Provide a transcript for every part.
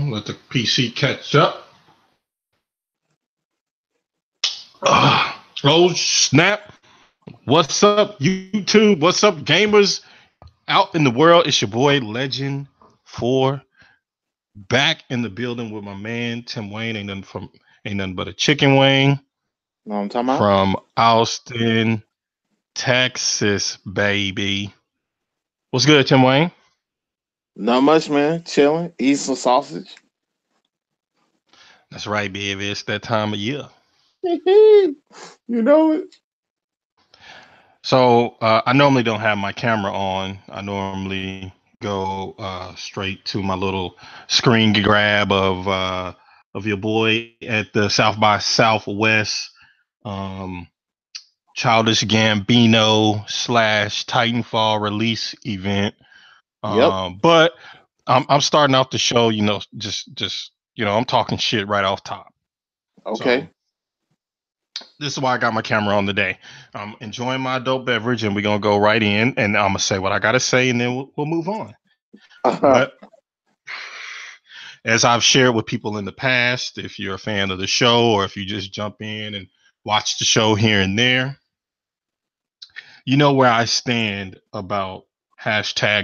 Let the PC catch up. Oh, snap. What's up, YouTube? What's up, gamers out in the world? It's your boy, Legend 4, back in the building with my man, Tim Wayne. Ain't nothing but a chicken wing. Know what I'm talking about? From Austin, Texas, baby. What's good, Tim Wayne? Not much, man. Chilling, eating some sausage. That's right, baby. It's that time of year. You know it. So I normally don't have my camera on. I normally go straight to my little screen grab of your boy at the South by Southwest Childish Gambino / Titanfall release event. Yep. But I'm starting off the show, just I'm talking shit right off top. Okay. So, this is why I got my camera on today. I'm enjoying my adult beverage, and we're gonna go right in, and I'm gonna say what I gotta say, and then we'll move on. But as I've shared with people in the past, if you're a fan of the show, or if you just jump in and watch the show here and there, you know where I stand about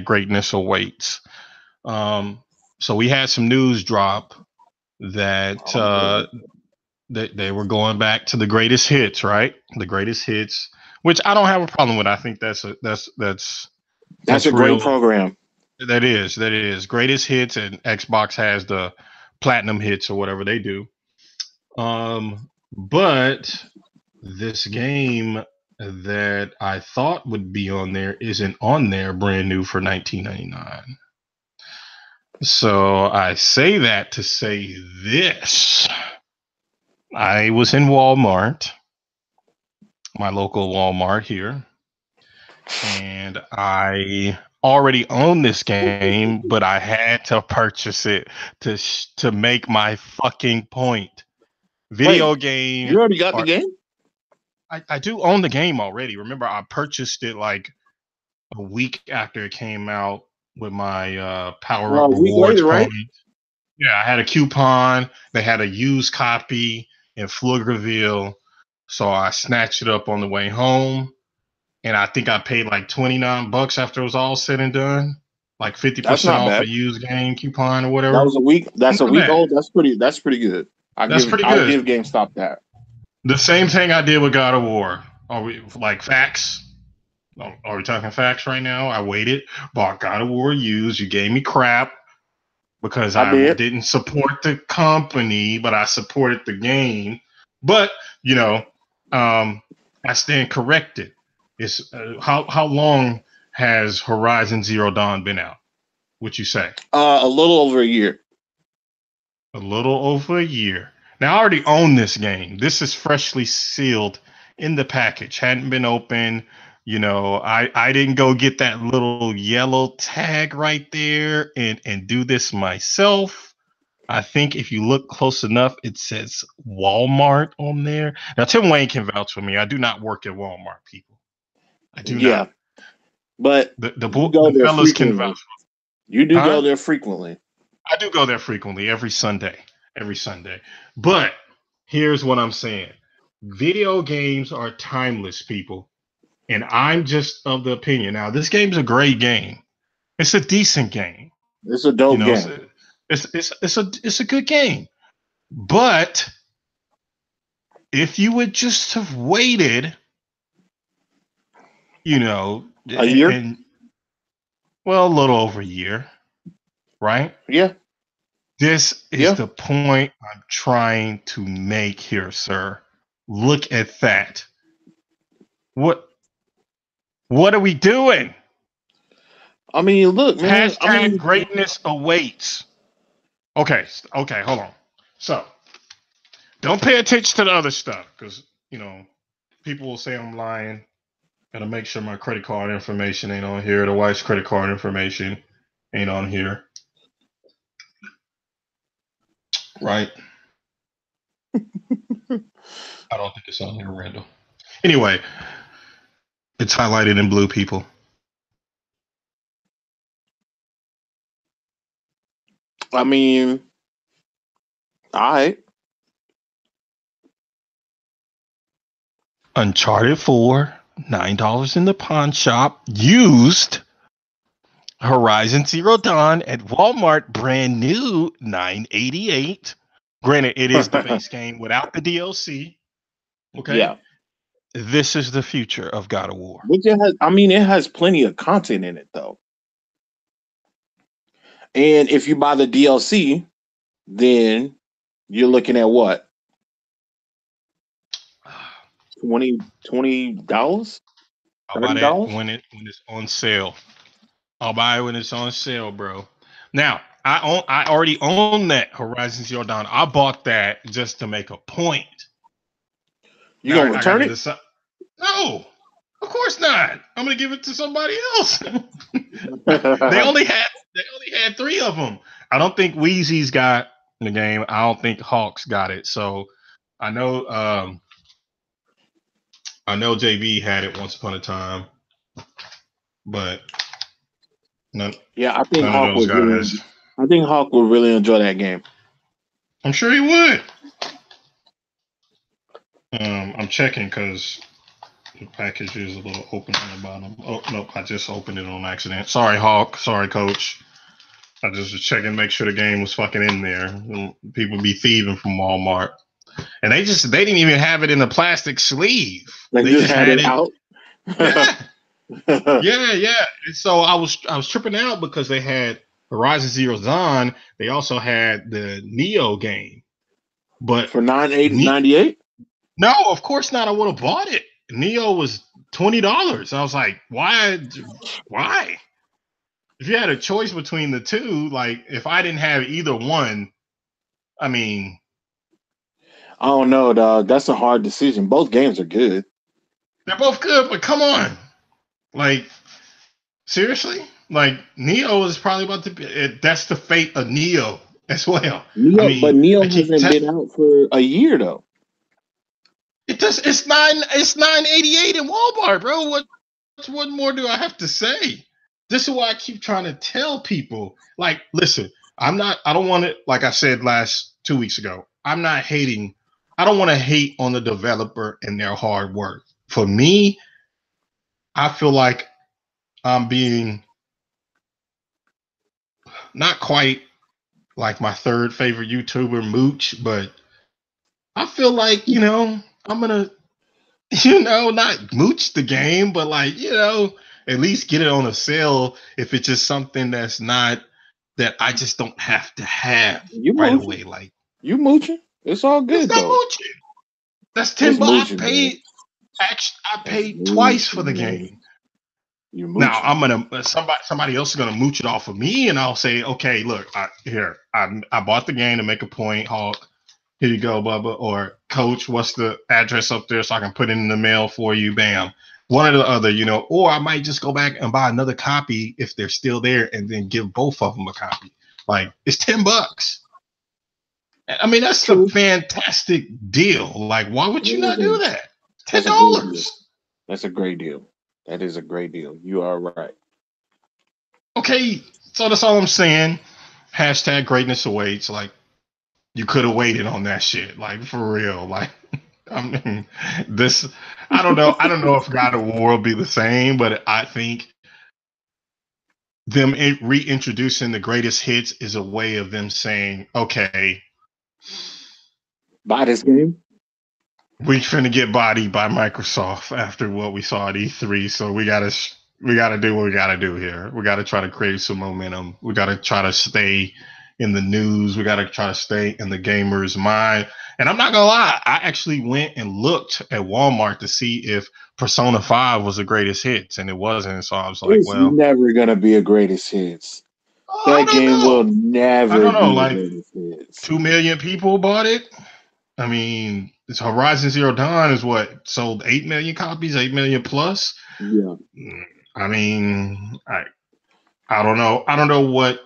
#greatness awaits. So we had some news drop that they were going back to the greatest hits, right? The greatest hits, which I don't have a problem with. I think that's a great real program. That is greatest hits, and Xbox has the platinum hits or whatever they do. But this game that I thought would be on there isn't on there, brand new for $19.99. So I say that to say this. I was in Walmart, my local Walmart here, and I already own this game, but I had to purchase it to make my fucking point. Video game. You already got the game? I do own the game already. Remember, I purchased it like a week after it came out with my Power Up Rewards later, right? point. Yeah, I had a coupon. They had a used copy in Pflugerville, so I snatched it up on the way home. And I think I paid like $29 after it was all said and done, like 50% off bad. a used game coupon or whatever. That was a week. That's a week old. That's pretty good. I'll give GameStop that. The same thing I did with God of War. Are we like facts? Are we talking facts right now? I waited, bought God of War used. You gave me crap because I didn't support the company, but I supported the game. But I stand corrected. It's how long has Horizon Zero Dawn been out? Would you say? A little over a year. A little over a year. Now I already own this game. This is freshly sealed in the package. Hadn't been open. I didn't go get that little yellow tag right there and do this myself. I think if you look close enough, it says Walmart on there. Now Tim Wayne can vouch for me. I do not work at Walmart, people. I do not. But the fellas can vouch for me. You do go there frequently. I do go there frequently, every Sunday. But here's what I'm saying. Video games are timeless, people. And I'm just of the opinion. Now, this game's a great game. It's a decent game. It's a dope game. It's a good game. But if you would just have waited, a year? A little over a year, right? Yeah. This is the point I'm trying to make here, sir. Look at that. What are we doing? I mean, look, man. Greatness awaits. Okay, hold on. So, don't pay attention to the other stuff, because, people will say I'm lying. Gotta make sure my credit card information ain't on here. The wife's credit card information ain't on here. Right? I don't think it's on here, Randall. Anyway, it's highlighted in blue, people. I mean, All right. Uncharted 4, $9 in the pawn shop. Used Horizon Zero Dawn at Walmart, brand new, $9.88. Granted, it is the base game without the DLC. Okay. Yeah. This is the future of God of War. Which it has plenty of content in it though. And if you buy the DLC, then you're looking at what? $20? I'll buy that when it's on sale. I'll buy it when it's on sale, bro. Now, I already own that Horizon Zero Dawn. I bought that just to make a point. You gonna return it? No, of course not. I'm gonna give it to somebody else. They only had 3 of them. I don't think Wheezy's got the game. I don't think Hawks got it. So I know JB had it once upon a time, but none. Yeah, I think Hawk would really enjoy that game. I'm sure he would. I'm checking because the package is a little open on the bottom. Oh nope, I just opened it on accident. Sorry, Hawk. Sorry, Coach. I just was checking to make sure the game was fucking in there. People be thieving from Walmart, and they didn't even have it in a plastic sleeve. They just had it out. Yeah. And so I was tripping out because they had Horizon Zero Dawn. They also had the Neo game, but for $9.98. No, of course not. I would have bought it. Neo was $20. I was like, why? If you had a choice between the two, like if I didn't have either one, I mean, I don't know, dog. That's a hard decision. Both games are good. They're both good, but come on, like seriously, like Neo is probably about to be. That's the fate of Neo as well. But Neo hasn't been out for a year though. It does. It's $9.88 in Walmart, bro. What more do I have to say? This is why I keep trying to tell people. Like, listen, I don't want to. Like I said 2 weeks ago, I'm not hating. I don't want to hate on the developer and their hard work. For me, I feel like I'm being not quite like my third favorite YouTuber, Mooch, but I feel like I'm gonna, not mooch the game, but like, at least get it on a sale if it's just something that's not that I just don't have to have right away. Like you mooching, it's all good. It's not mooching. That's $10. I paid twice for the game. Now I'm gonna somebody else is gonna mooch it off of me, and I'll say, okay, look, I bought the game to make a point, Hawk. Here you go, Bubba. Or Coach, what's the address up there so I can put it in the mail for you? Bam. One or the other, or I might just go back and buy another copy if they're still there and then give both of them a copy. Like, it's $10. I mean, that's a fantastic deal. Like, why would you not do that? $10. That's a great deal. That is a great deal. You are right. Okay, so that's all I'm saying. Hashtag greatness awaits. Like, you could have waited on that shit, like for real. Like, I mean, I don't know. I don't know if God of War will be the same, but I think them reintroducing the greatest hits is a way of them saying, "Okay, buy this game. We finna get bodied by Microsoft after what we saw at E3, so we gotta do what we gotta do here. We gotta try to create some momentum. We gotta try to stay in the news. We got to try to stay in the gamer's mind. And I'm not going to lie. I actually went and looked at Walmart to see if Persona 5 was the greatest hits, and it wasn't. So I was like, it's never going to be a greatest hits. That game will never be like, greatest hits. 2 million people bought it. I mean, it's Horizon Zero Dawn is what sold 8 million copies, 8 million plus. Yeah. I mean, I don't know. I don't know what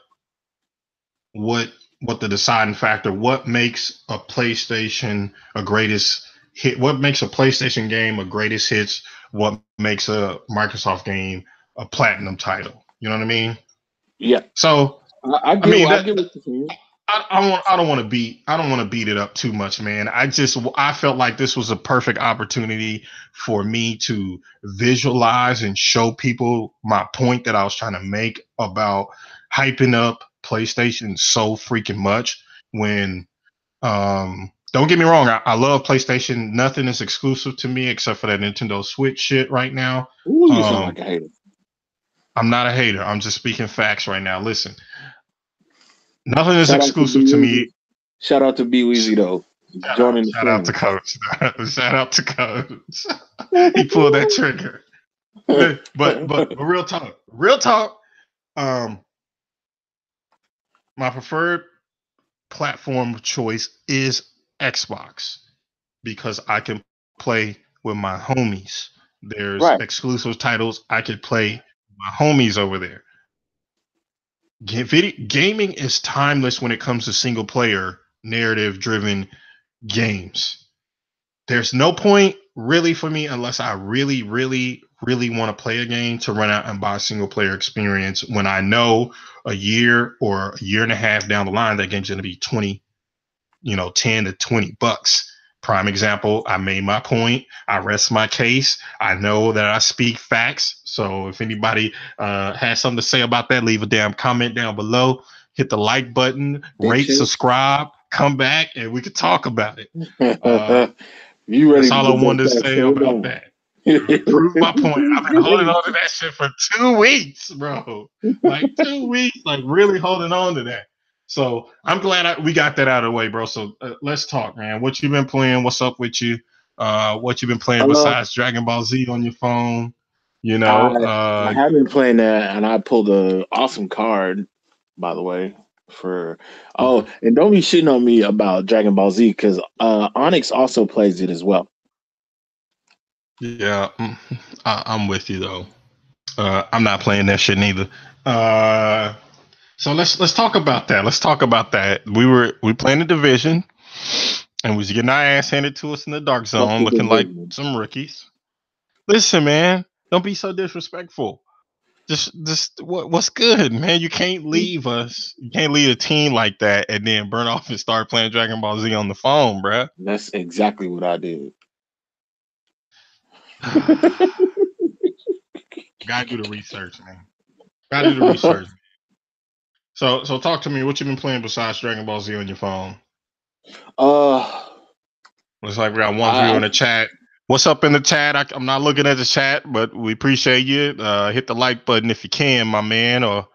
the deciding factor, what makes a PlayStation a greatest hit, what makes a PlayStation game a greatest hits, what makes a Microsoft game a platinum title. You know what I mean? Yeah. So I get what you're saying. I don't want to beat it up too much, man. I felt like this was a perfect opportunity for me to visualize and show people my point that I was trying to make about hyping up PlayStation so freaking much. When don't get me wrong, I love PlayStation. Nothing is exclusive to me except for that Nintendo Switch shit right now. Ooh, you sound like a hater. I'm not a hater. I'm just speaking facts right now. Listen, nothing is exclusive to me. Shout out to B Weezy though. Joining the shout out to Coach. Shout out to Coach. He pulled that trigger. But real talk. Um, my preferred platform of choice is Xbox because I can play with my homies. There's exclusive titles I could play with my homies over there. Gaming is timeless when it comes to single player narrative driven games. There's no point really for me unless I really want to play a game to run out and buy a single player experience when I know a year or a year and a half down the line that game's going to be 20, 10 to $20. Prime example, I made my point. I rest my case. I know that I speak facts. So if anybody has something to say about that, leave a damn comment down below. Hit the like button, rate, subscribe, come back, and we could talk about it. You ready? That's all I wanted to say about that. Prove my point. I've been holding on to that shit for 2 weeks, bro. Like 2 weeks, like really holding on to that. So I'm glad we got that out of the way, bro. So let's talk, man. What you been playing? What's up with you? What you been playing besides Dragon Ball Z on your phone? I have been playing that, and I pulled an awesome card, by the way. And don't be shitting on me about Dragon Ball Z because Hawkonix also plays it as well. Yeah, I'm with you though. I'm not playing that shit neither. So let's talk about that. Let's talk about that. We playing the division, and we was getting our ass handed to us in the dark zone, looking like some rookies. Listen, man, don't be so disrespectful. Just what's good, man? You can't leave us. You can't leave a team like that and then burn off and start playing Dragon Ball Z on the phone, bruh. That's exactly what I did. Gotta do the research, man. Gotta do the research. So talk to me. What you been playing besides Dragon Ball Z on your phone? Looks like we got one view in the chat. What's up in the chat? I'm not looking at the chat, but we appreciate you. Hit the like button if you can, my man, or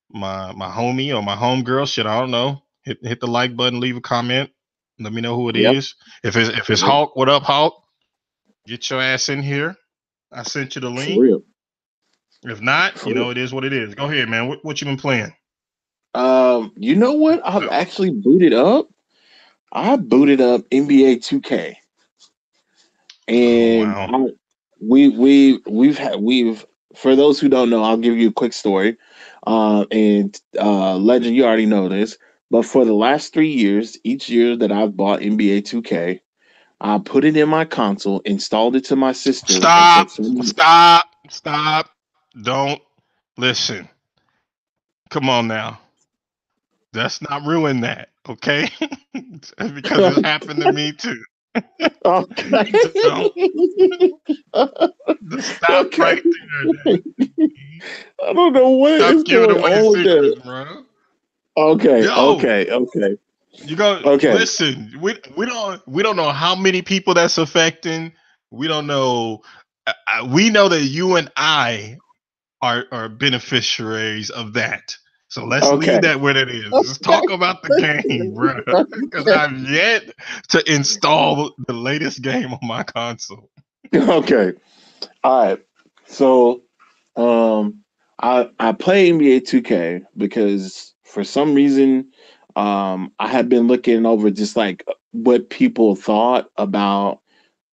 my homie, or my homegirl. Shit, I don't know. Hit the like button. Leave a comment. Let me know who it is. If it's Hawk, what up, Hawk? Get your ass in here. I sent you the link. For real. If not, it is what it is. Go ahead, man. What you been playing? You know what? I've actually booted up. I booted up NBA 2K, and we've for those who don't know, I'll give you a quick story. And Legend, you already know this, but for the last 3 years, each year that I've bought NBA 2K, I put it in my console, installed it to my system. Stop! Don't listen. Come on now. Let's not ruin that, okay? Because it happened to me too. Okay. Stop right there. I don't know what is going on with that, bro. Okay. You go. Okay. Listen, we don't know how many people that's affecting. We don't know. We know that you and I are beneficiaries of that. So let's leave that where it is. Let's talk about the game, bro. Because I've yet to install the latest game on my console. Okay. All right. So, I play NBA 2K because for some reason, I had been looking over just like what people thought about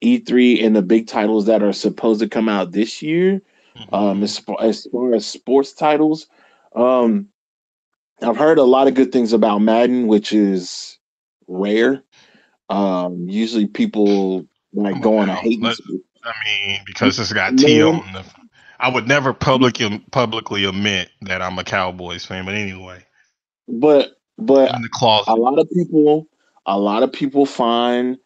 E3 and the big titles that are supposed to come out this year. As far as sports titles, I've heard a lot of good things about Madden, which is rare. Usually people like go on a hate. I mean, because it's got T on the. I would never publicly admit that I'm a Cowboys fan, but anyway. But But in the closet. a lot of people, a lot of people find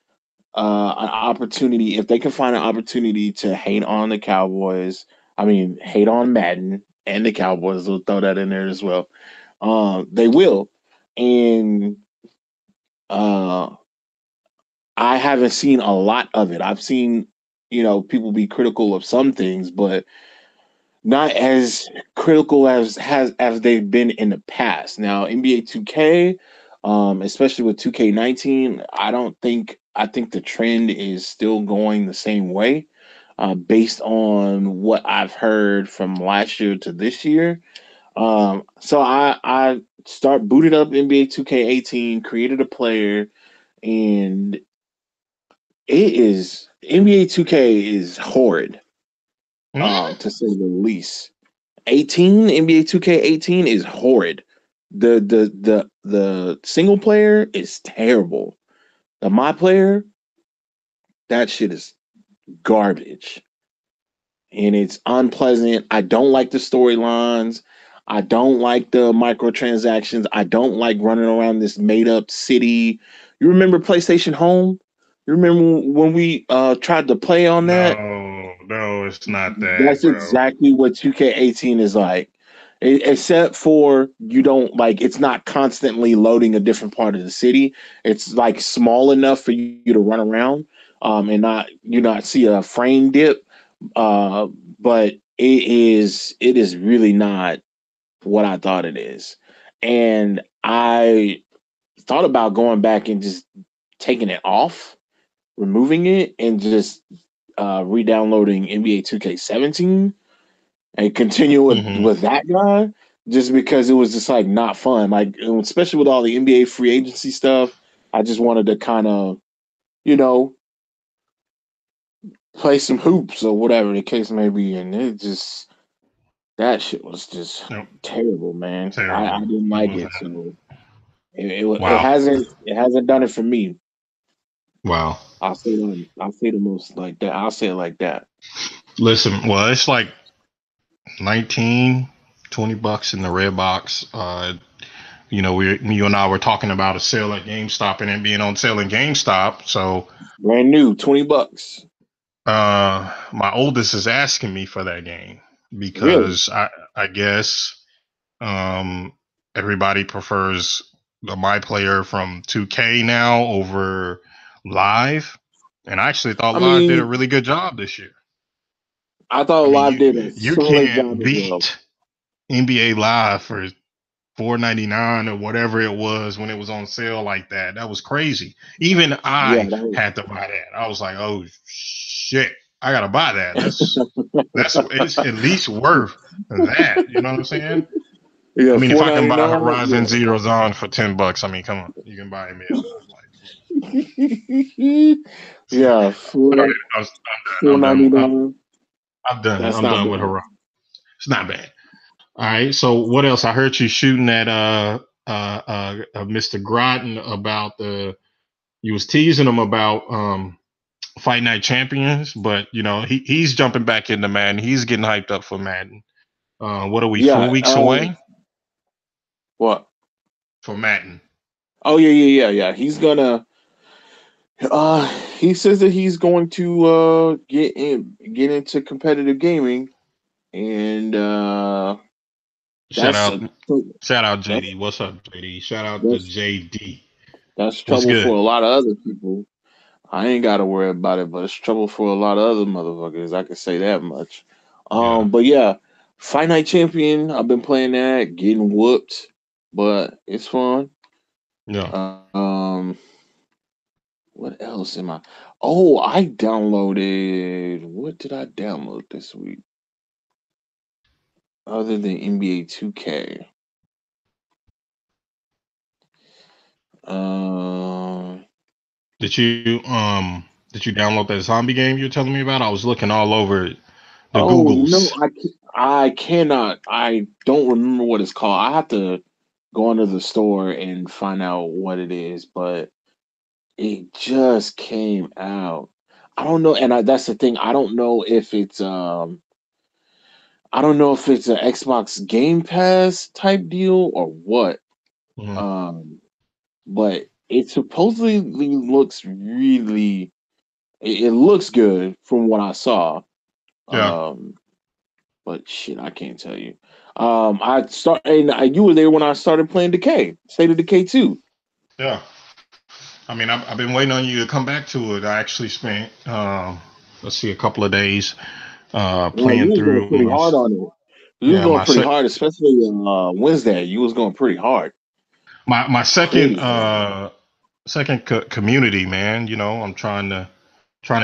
an opportunity if they can find an opportunity to hate on the Cowboys. I mean, hate on Madden and the Cowboys. We'll throw that in there as well. They will, and uh, I haven't seen a lot of it. I've seen, people be critical of some things, but not as critical as they've been in the past. Now, NBA 2K, especially with 2K19, I think the trend is still going the same way, based on what I've heard from last year to this year. So I start booted up NBA 2K18, created a player, and it is NBA 2K is horrid, Hmm? to say the least. 18 NBA 2K18 is horrid. The single player is terrible. The my player, that shit is garbage. And it's unpleasant. I don't like the storylines. I don't like the microtransactions. I don't like running around this made up city. You remember PlayStation Home? You remember when we tried to play on that? No, no, it's not that, That's bro. exactly what 2K18 is like. Except for you don't like it's not constantly loading a different part of the city. It's like small enough for you to run around, and not see a frame dip. Uh, but it is really not what I thought it is. And I thought about going back and just taking it off, removing it, and just re-downloading NBA 2K17 and continue Hmm. with that guy, just because it was just like not fun. Like, especially with all the NBA free agency stuff, I just wanted to kind of, you know, play some hoops or whatever the case may be. And that shit was just Nope, terrible, man. I terrible. didn't It like was it. that. So it Wow, hasn't done it for me. wow. I'll say the most like that. I'll say it like that. Listen, well, it's like 19, $20 in the red box. You and I were talking about a sale at GameStop and it being on sale in GameStop. So, Brand new, $20. my oldest is asking me for that game Really? because I guess, um, everybody prefers the my player from 2K now over Live. And I actually thought I Live did a mean, really good job this year. I thought I mean, Live you did a you solid job can't as well. beat NBA Live for 4.99 or whatever it was when it was on sale like that. That was crazy. Even Yeah, I that was, had to buy that. I was like, oh shit, I gotta buy that. That's it's at least worth that. You know what I'm saying? I yeah, mean, if four I can ninety buy nine. Horizon Zero Dawn for $10, I mean, come on, you can buy me a live. Like, Yeah, it's not yeah, bad. All right, four I'm done. ninety nine. I'm done. That's I'm not done with bad. Horizon. It's not bad. All right. So what else? I heard you shooting at Mr. Groton about the you was teasing him about Fight Night Champions, but he's jumping back into Madden. He's getting hyped up for Madden. What are we? Yeah. 4 weeks away What? for Madden. Oh yeah, yeah, yeah, yeah. He's gonna. Uh, he says that he's going to get into competitive gaming, and Shout that's out, a shout out that's JD. What's up, JD? Shout out to that's JD. that's What's trouble for good? a lot of other people. I ain't got to worry about it, but it's trouble for a lot of other motherfuckers. I can say that much. Yeah, But yeah, Fight Night Champion. I've been playing that, getting whooped, but it's fun. yeah. Um, what else am I? Oh, I downloaded. What did I download this week other than NBA 2K? Um, Did you download that zombie game you're telling me about? I was looking all over the oh no, Googles. I cannot. I don't remember what it's called. I have to go into the store and find out what it is, but it just came out. I don't know, and that's the thing. I don't know if it's an Xbox Game Pass type deal or what. Mhm. Um, but it supposedly looks really. It looks good from what I saw. Yeah, Um, but shit, I can't tell you. I start and you were there when I started playing Decay, State of Decay 2. yeah. I mean, I've been waiting on you to come back to it. I actually spent, let's see, a couple of days Well, you playing was going through pretty hard on it. You was yeah, going pretty hard, especially Wednesday. You was going pretty hard, my second pretty hard. community, man. You know, I'm trying to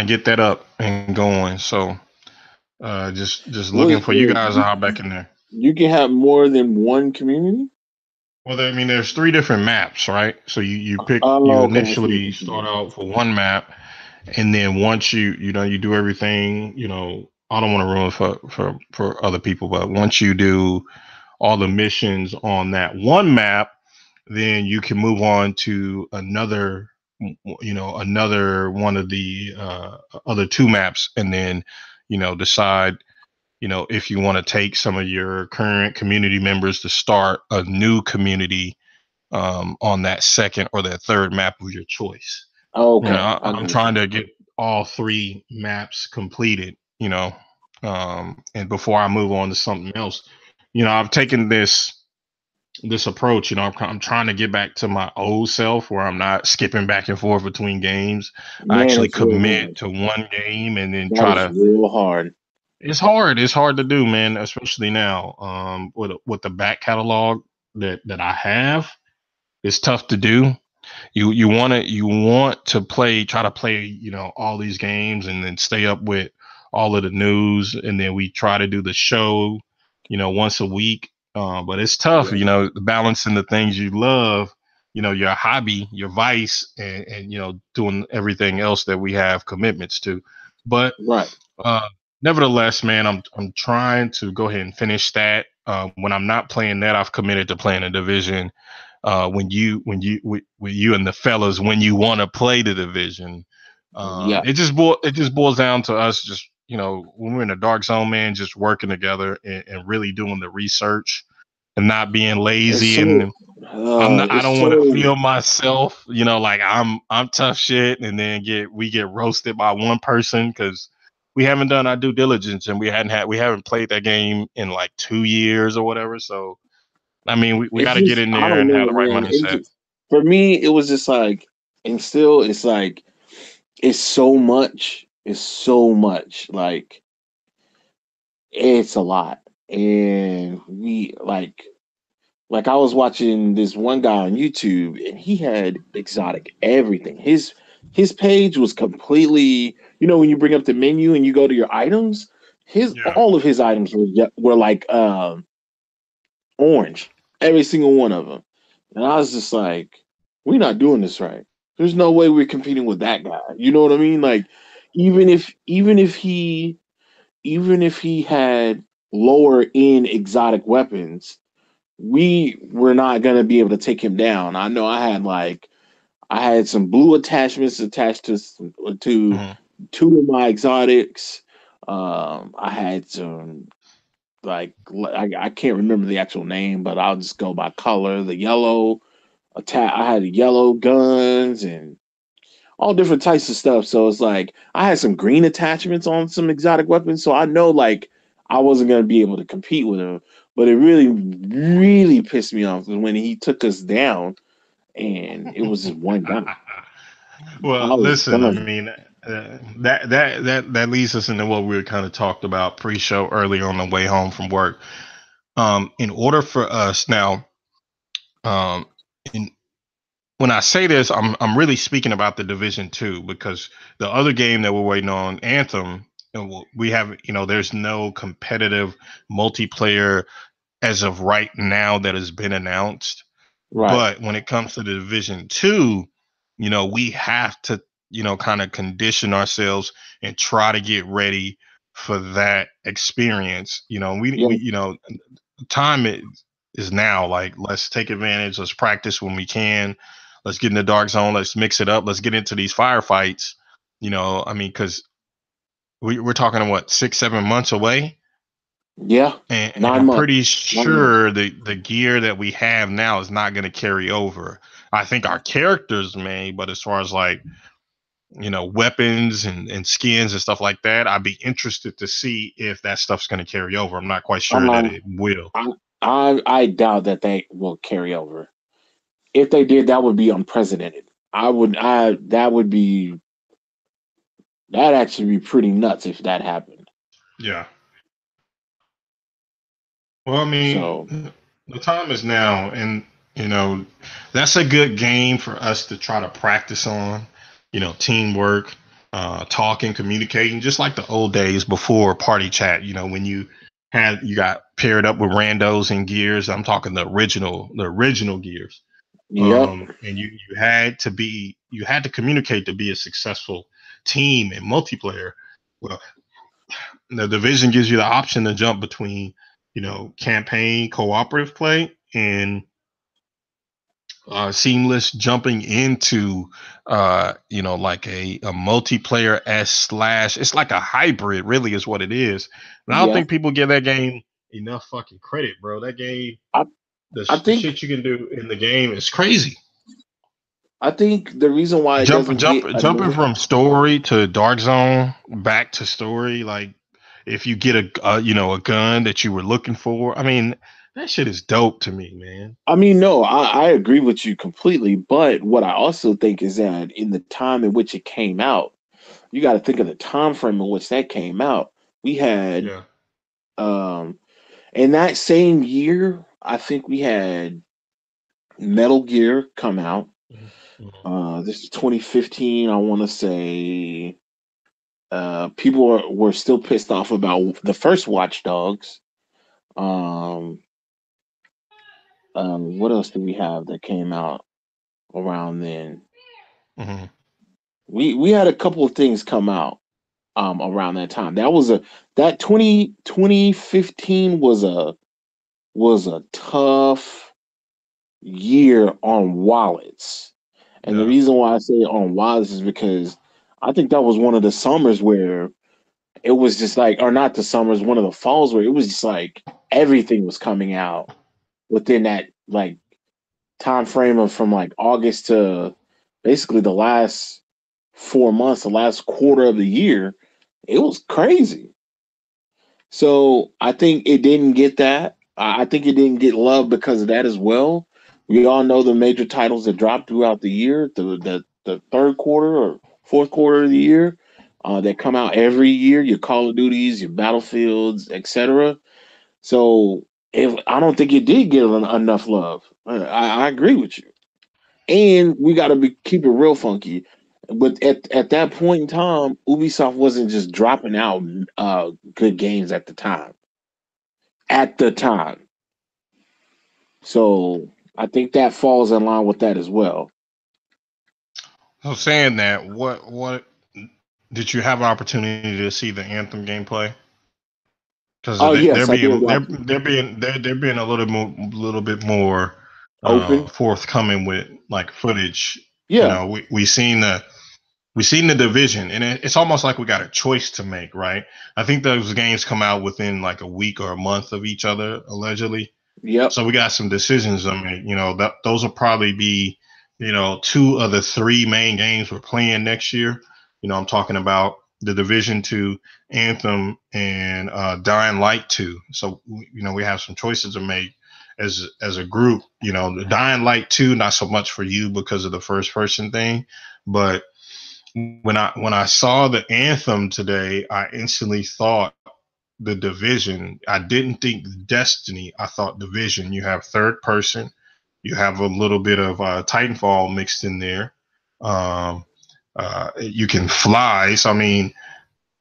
get that up and going. So just looking for you Wait, guys to hop back in there. you can have more than one community? Well, I mean, there's three different maps, right? So you Oh, okay. I see what initially you're start saying. out for one map, and then once you do everything, I don't want to ruin for other people, but once you do all the missions on that one map, then you can move on to another, another one of the other two maps, and then decide if you want to take some of your current community members to start a new community on that second or that third map of your choice. Okay, I I'm got trying you. to get all three maps completed, and before I move on to something else, I've taken this approach. I'm trying to get back to my old self where I'm not skipping back and forth between games. I Man, actually it's real commit hard. to one game and then That try is to. real hard. It's hard. It's hard to do, man, especially now with the back catalog that I have. It's tough to do. You want to try to play all these games and then stay up with all of the news, and then we try to do the show once a week, but it's tough, Yeah. balancing the things you love, your hobby, your vice, and doing everything else that we have commitments to. But Right. uh, nevertheless, man, I'm trying to go ahead and finish that. When I'm not playing that, I've committed to playing a division. With you and the fellas, when you want to play the division, Yeah. it just boils down to us just when we're in the dark zone, man, just working together and really doing the research and not being It's lazy. so And I it's don't want to so feel myself, like I'm tough shit, and then we get roasted by one person because we haven't done our due diligence and we haven't played that game in like 2 years or whatever. So I mean, we it's got to get just in I there don't and have know, the right man. It's mindset. just for me, it was just like and still it's like it's so much. It's so much. Like it's a lot. And we like I was watching this one guy on YouTube and he had exotic everything. His page was completely, when you bring up the menu and you go to your items, his Yeah. all of his items were like orange, every single one of them. And I was just like, we're not doing this right. There's no way we're competing with that guy. You know what I mean? Like even if he had lower end exotic weapons, we were not gonna be able to take him down. I know I had some blue attachments attached to Mhm. two of my exotics. I had some I can't remember the actual name, but I'll just go by color. The yellow I had yellow guns and all different types of stuff. So it's like I had some green attachments on some exotic weapons, so I know like I wasn't gonna be able to compete with him. But it really, really pissed me off when he took us down, and it was just one guy. I Well, was listen, I done. mean, that leads us into what we were kind of talked about pre-show earlier on the way home from work. In order for us now, um, in when I say this, I'm really speaking about the Division Two because the other game that we're waiting on, Anthem, we have there's no competitive multiplayer as of right now that has been announced. Right. But when it comes to the Division Two, we have to, kind of condition ourselves and try to get ready for that experience. Yeah. Time is now. Like, let's take advantage. Let's practice when we can. Let's get in the dark zone. Let's mix it up. Let's get into these firefights. I mean, because we're talking what 6, 7 months away. Yeah, And nine I'm months. pretty 9 months. sure the gear that we have now is not going to carry over. I think our characters may, but as far as like weapons and skins and stuff like that, I'd be interested to see if that stuff's going to carry over. I'm not quite sure that Um, it will. I doubt that they will carry over. If they did, that would be unprecedented. That would be that actually be pretty nuts if that happened. Yeah. Well, I So mean, the time is now, and you know, that's a good game for us to try to practice on. Teamwork, talking, communicating, just like the old days before party chat. When you got paired up with randos and gears. I'm talking the original gears. yep, And you had to communicate to be a successful team and multiplayer. Well, the division gives you the option to jump between campaign cooperative play and seamless jumping into like a multiplayer s slash, it's like a hybrid, really is what it is. And I don't yeah. think people give that game enough fucking credit, bro. That game, I I the think shit you can do in the game is crazy. I think the reason why it Jump, doesn't jump, get jumping enough. from story to dark zone back to story. Like if you get a gun that you were looking for, I mean, that shit is dope to me, man. I mean, no, I agree with you completely. But what I also think is that in the time in which it came out, you got to think of the time frame in which that came out. We had Yeah. um in that same year, I think we had Metal Gear come out. Mhm. This is 2015. I want to say people were still pissed off about the first Watch Dogs. Um, what else do we have that came out around then? Mhm. We had a couple of things come out around that time. That 2015 was a tough year on wallets. And the Yeah. reason why I say on wallets is because I think that was one of the summers where it was just like, or not the summers, one of the falls where it was just like everything was coming out within that like time frame of from like August to basically the last 4 months, the last quarter of the year. It was crazy. So I think it didn't get that. I think it didn't get love because of that as well. We all know the major titles that dropped throughout the year, the third quarter or fourth quarter of the year, that come out every year. Your Call of Duties, your Battlefields, etc. So if I don't think it did get enough love. I agree with you. And we got to be keep it real funky. But at that point in time, Ubisoft wasn't just dropping out good games at the time. At the time, so I think that falls in line with that as well. So saying that, what did you have an opportunity to see the Anthem gameplay? Because Oh they're yes, I did being watch they're being a little bit more Open. forthcoming with like footage. Yeah, We seen the division, and it's almost like we got a choice to make, right? I think those games come out within like a week or a month of each other, allegedly. yep, So we got some decisions to make. That those will probably be, two of the three main games we're playing next year. I'm talking about the Division Two, Anthem, and Dying Light Two. So we have some choices to make as a group. The Dying Light Two, not so much for you because of the first person thing, but when I saw the Anthem today, I instantly thought the Division. I didn't think Destiny. I thought Division. You have third person. You have a little bit of Titanfall mixed in there. Um, you can fly. So I mean,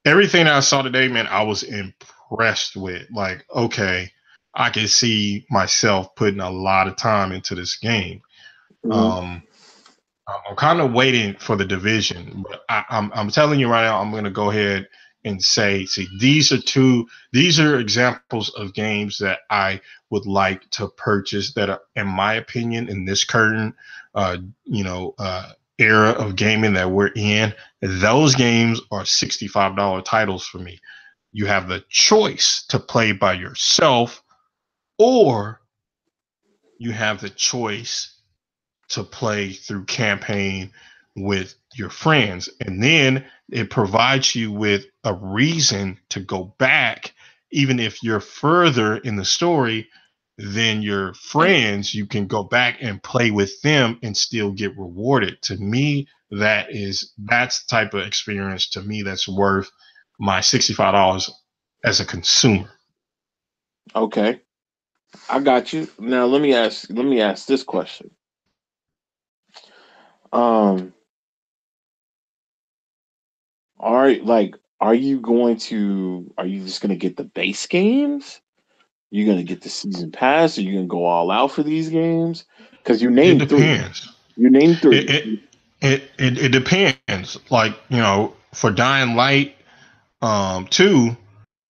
everything I saw today, man, I was impressed with. Like, okay, I can see myself putting a lot of time into this game. hmm Um, I'm kind of waiting for the division, but I'm telling you right now, I'm going to go ahead and say, see, these are examples of games that I would like to purchase that are, in my opinion, in this current, uh, you know, uh, era of gaming that we're in, those games are $65 titles for me. you have the choice to play by yourself, or you have the choice to play through campaign with your friends. And then it provides you with a reason to go back, even if you're further in the story than your friends, you can go back and play with them and still get rewarded. To me, that's the type of experience to me that's worth my $65 as a consumer. Okay, I got you. Now let me ask this question. Um, are you just gonna get the base games? You gonna get the season pass? Are you gonna go all out for these games? Because you It named three. depends. You named It, three. it it depends. Like, for Dying Light 2,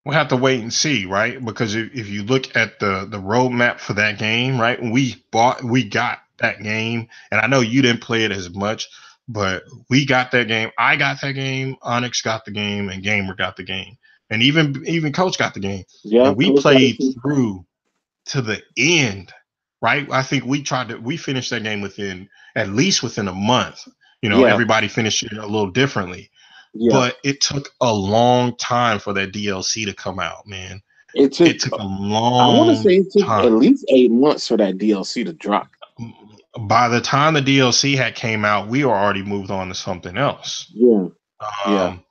we'll have to wait and see, right? Because if you look at the roadmap for that game, right? When we got that game, and I know you didn't play it as much, but we got that game. I got that game. Onyx got the game, and Gamer got the game, and even Coach got the game. Yeah, And we Coach got it played too. through to the end, right? I think we finished that game within at least within a month. Yeah, Everybody finished it a little differently, yeah. but it took a long time for that DLC to come out, man. It It took. took a I want to long say it took at time. least 8 months for that DLC to drop. By the time the DLC had came out, we were already moved on to something else. Yeah, yeah. Um,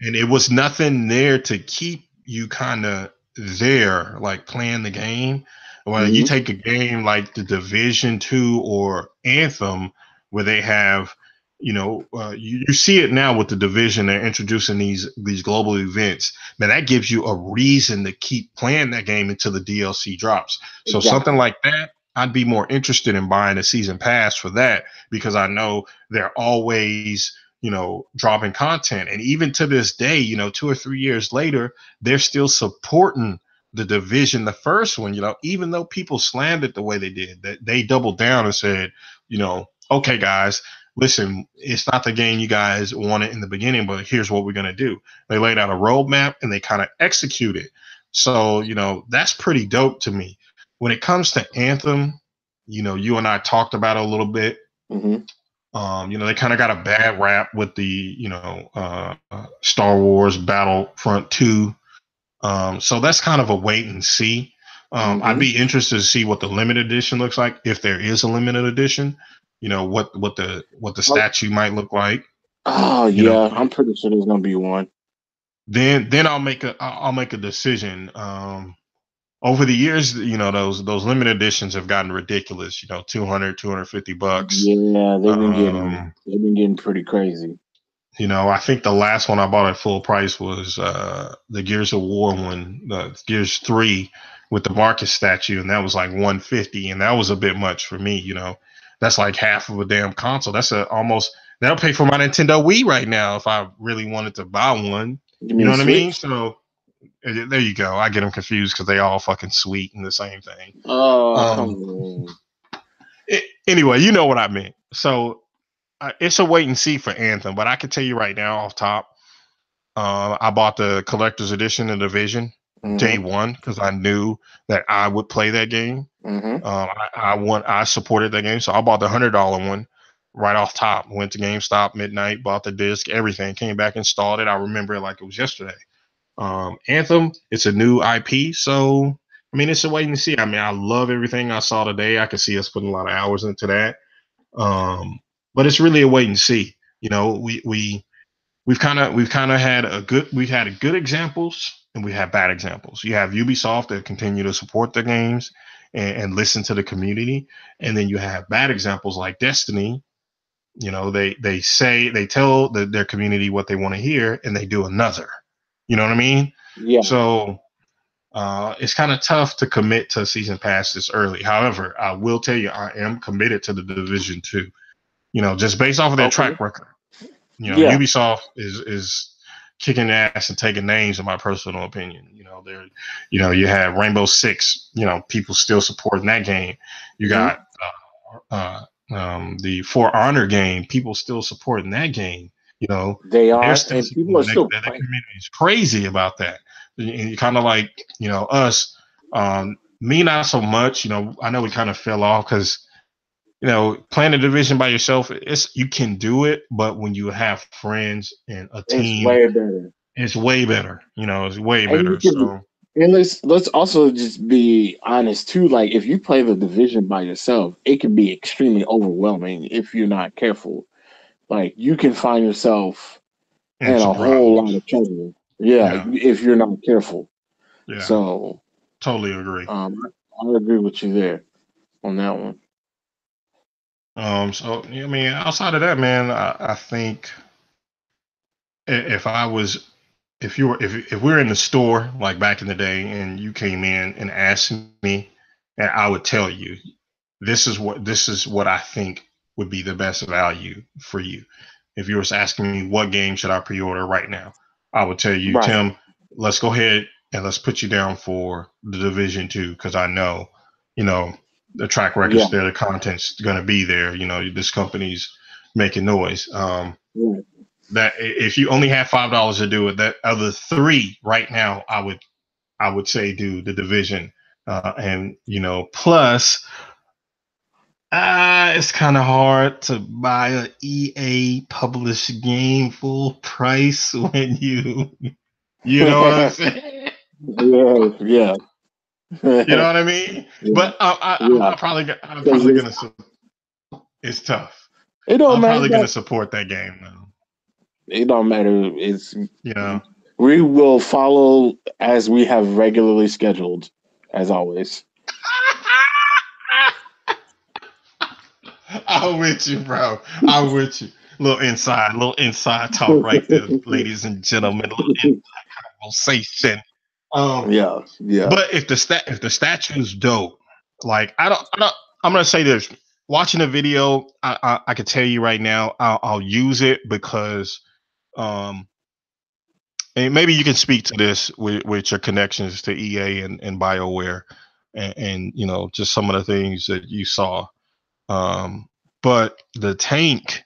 and it was nothing there to keep you kind of there, like playing the game. Well, you Hmm. take a game like the Division 2 or Anthem, where they have, you see it now with the Division. They're introducing these global events. Now that gives you a reason to keep playing that game until the DLC drops. So something Exactly. like that, I'd be more interested in buying a season pass for that, because I know they're always dropping content. And even to this day, 2 or 3 years later, they're still supporting the Division, the first one, even though people slammed it the way they did, that they doubled down and said, okay, guys, listen, it's not the game you guys wanted in the beginning, but here's what we're going to do. They laid out a roadmap and they kind of executed. So, that's pretty dope to me. When it comes to Anthem, you and I talked about it a little bit. Hmm. They kind of got a bad rap with the, Star Wars Battlefront 2. So that's kind of a wait and see. I'd Hmm. be interested to see what the limited edition looks like, if there is a limited edition. What the Oh, statue might look like. oh, You know, yeah, I'm pretty sure there's gonna be one. then I'll make a decision. Over the years, those limited editions have gotten ridiculous. 200, $250. Yeah, Um, they've been getting pretty crazy. I think the last one I bought at full price was the Gears of War one, the Gears 3 with the Marcus statue, and that was like 150, and that was a bit much for me. That's like half of a damn console. That's a almost that'll pay for my Nintendo Wii right now if I really wanted to buy one. You You know mean what I mean? Switch? So there you go. I get them confused because they all fucking sweet and the same thing. Oh, come Um, on. anyway, you know what I meant. So it's a wait and see for Anthem, but I can tell you right now off top, I bought the collector's edition of Division day Hmm. one because I knew that I would play that game. Hmm. I supported that game, so I bought the $100 one right off top. Went to GameStop midnight, bought the disc, everything, came back, installed it. I remember it like it was yesterday. Anthem, it's a new IP, so I mean it's a wait and see. I mean, I love everything I saw today. I can see us putting a lot of hours into that. Um, but it's really a wait and see. We've kind of had good examples and we have bad examples. You have Ubisoft that continue to support the games and listen to the community, and then you have bad examples like Destiny. They tell their community what they want to hear, and they do another. You know what I mean? Yeah. So it's kind of tough to commit to a season pass this early. However, I will tell you, I am committed to the Division 2. Just based off of their Okay. track record. Yeah. Ubisoft is kicking ass and taking names, in my personal opinion. You have Rainbow Six. People still supporting that game. You Hmm. got the For Honor game. People still supporting that game. You know, They there's are, still and some people people, are and still that playing. community is crazy about that. And kind of like, us, me not so much. I know we kind of fell off because playing a division by yourself, you can do it, but when you have friends and a It's team, way better. it's way better. It's way And you better. can, So and let's also just be honest too. Like if you play the division by yourself, it can be extremely overwhelming if you're not careful. Like you can find yourself and in a some whole lot problems. of trouble. Yeah, Yeah, if you're not careful. yeah, So totally agree. I agree with you there on that one. So I mean, outside of that, man, I think if I was, if you were, if we were in the store like back in the day, and you came in and asked me, and I would tell you, this is what I think would be the best value for you. If you were asking me what game should I pre-order right now, I would tell you, Right. Tim, let's go ahead and let's put you down for the Division Two because I know, you know, the track Yeah. record's there, the content's going to be there. This company's making noise. Right. That if you only have $5 to do it, that other three right now, I would say do the Division, and plus it's kind of hard to buy a EA published game full price when you know what I'm saying? Yeah. Yeah. You know what I mean? Yeah. But I'm Yeah. not probably I'm Because probably gonna it's tough. it don't I'm matter probably gonna that support that game though. it don't matter. It's You know. we will follow as we have regularly scheduled, as always. I'm with you, bro. I'm with you. Little inside talk right there, ladies and gentlemen. A little conversation. Um, Yeah. Yeah. but if the statue's dope, like I'm gonna say this. Watching the video, I can tell you right now, I'll use it because um, and maybe you can speak to this with your connections to EA and BioWare, and just some of the things that you saw. Um, but the tank,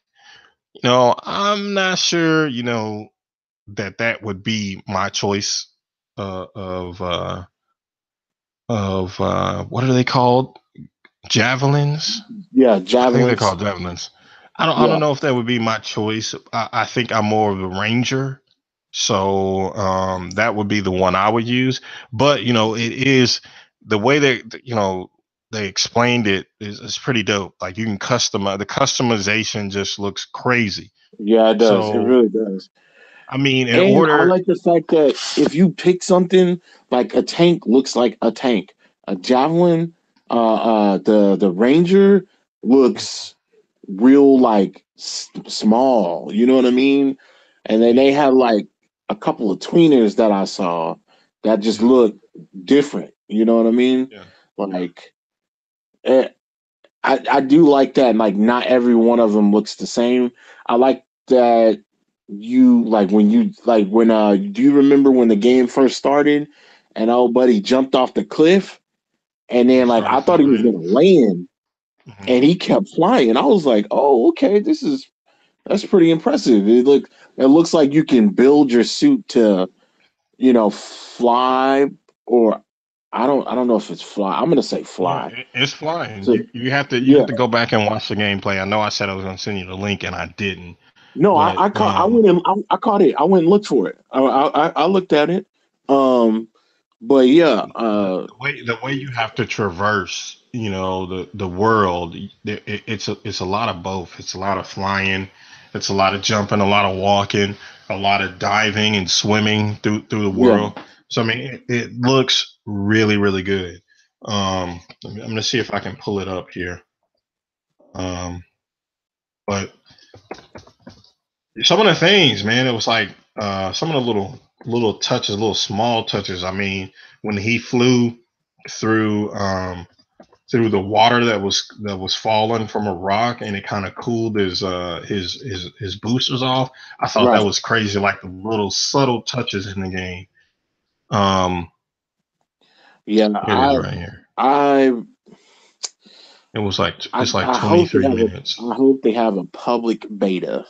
I'm not sure, that would be my choice of what are they called? Javelins? Yeah. I think they're Javelins. called javelins. I don't Yeah. know if that would be my choice. I think I'm more of a ranger. So that would be the one I would use. But it is the way they explained is pretty dope. Like you can customize the customization just looks crazy. Yeah. It does. It So really does. I mean, in And I order, like the fact that if you pick something like a tank looks like a tank, a javelin, the ranger looks real like small. You know what I mean? And then they have like a couple of tweeners that I saw that just yeah, look different. You know what I mean? yeah, yeah, Like eh, I do like that. Like not every one of them looks the same. I like that you like when you like when do you remember when the game first started and old buddy jumped off the cliff and and then like started I thought he was flying. gonna land Mhm. and he kept flying. I was like, oh okay, that's pretty impressive. It looks like you can build your suit to fly or I don't know if it's fly. I'm gonna say Yeah, fly. it's flying. So You have to yeah. go back and watch the gameplay. I know I said I was going to send you the link, and I didn't. No, But I went and I caught it. I went and looked for it. I looked at it. Um, but yeah, the way you have to traverse, the world, it's a lot of both. It's a lot of flying, it's a lot of jumping, a lot of walking, a lot of diving and swimming through the yeah, world. So I mean, it looks really really good. I'm gonna see if I can pull it up here. Um, but some of the things, man, it was like some of the little touches, little small touches. I mean, when he flew through through the water that was falling from a rock, and it kind of cooled his boosters off. I thought that right. was crazy, like the little subtle touches in the game. Um, Yeah, it is right here. I It was like it's like I hope they 23 have minutes. I hope they have a public beta